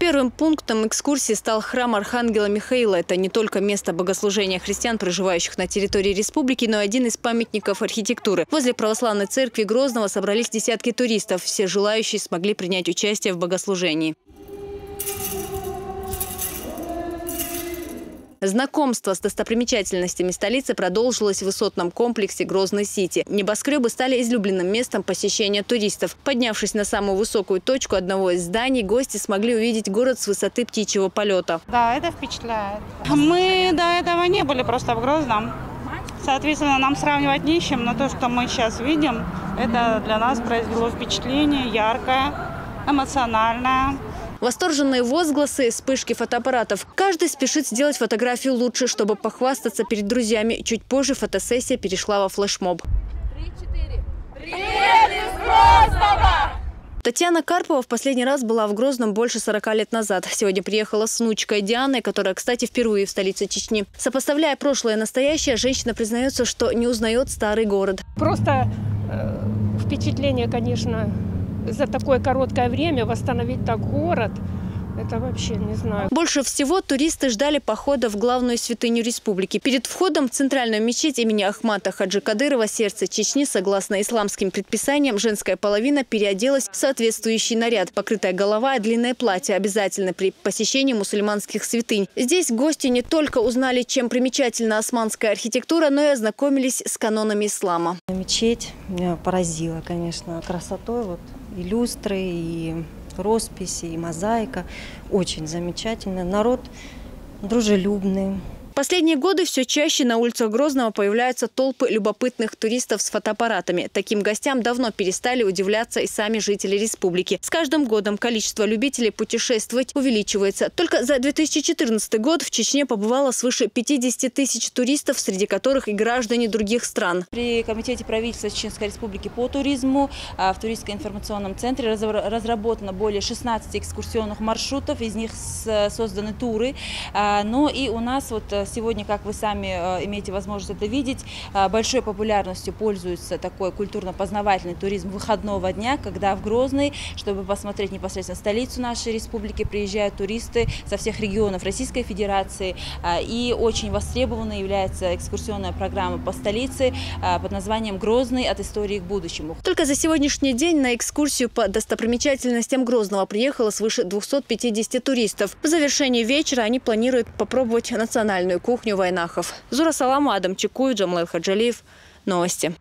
Первым пунктом экскурсии стал храм Архангела Михаила. Это не только место богослужения христиан, проживающих на территории республики, но и один из памятников архитектуры. Возле православной церкви Грозного собрались десятки туристов. Все желающие смогли принять участие в богослужении. Знакомство с достопримечательностями столицы продолжилось в высотном комплексе Грозный-Сити. Небоскребы стали излюбленным местом посещения туристов. Поднявшись на самую высокую точку одного из зданий, гости смогли увидеть город с высоты птичьего полета. Да, это впечатляет. Мы до этого не были просто в Грозном. Соответственно, нам сравнивать не с чем, но то, что мы сейчас видим, это для нас произвело впечатление яркое, эмоциональное. Восторженные возгласы, вспышки фотоаппаратов. Каждый спешит сделать фотографию лучше, чтобы похвастаться перед друзьями. Чуть позже фотосессия перешла во флешмоб. 3-4. Привет из Грозного! Татьяна Карпова в последний раз была в Грозном больше 40 лет назад. Сегодня приехала с внучкой Дианой, которая, кстати, впервые в столице Чечни. Сопоставляя прошлое и настоящее, женщина признается, что не узнает старый город. Просто впечатление, конечно, за такое короткое время восстановить так город, это вообще не знаю. Больше всего туристы ждали похода в главную святыню республики. Перед входом в центральную мечеть имени Ахмата Хаджи Кадырова «Сердце Чечни», согласно исламским предписаниям, женская половина переоделась в соответствующий наряд. Покрытая голова и длинное платье обязательны при посещении мусульманских святынь. Здесь гости не только узнали, чем примечательна османская архитектура, но и ознакомились с канонами ислама. Мечеть меня поразила, конечно, красотой. Вот и люстры, и росписи, и мозаика. Очень замечательно. Народ дружелюбный. Последние годы все чаще на улицах Грозного появляются толпы любопытных туристов с фотоаппаратами. Таким гостям давно перестали удивляться и сами жители республики. С каждым годом количество любителей путешествовать увеличивается. Только за 2014 год в Чечне побывало свыше 50 тысяч туристов, среди которых и граждане других стран. При Комитете правительства Чеченской Республики по туризму в туристско-информационном центре разработано более 16 экскурсионных маршрутов, из них созданы туры. Но и у нас вот сегодня, как вы сами имеете возможность это видеть, большой популярностью пользуется такой культурно-познавательный туризм выходного дня, когда в Грозный, чтобы посмотреть непосредственно столицу нашей республики, приезжают туристы со всех регионов Российской Федерации. И очень востребованной является экскурсионная программа по столице под названием «Грозный. От истории к будущему». Только за сегодняшний день на экскурсию по достопримечательностям Грозного приехало свыше 250 туристов. В завершении вечера они планируют попробовать национальную кухню вайнахов. Зура Саламу, Адам Чекуев, Джамлел Хаджалиев. Новости.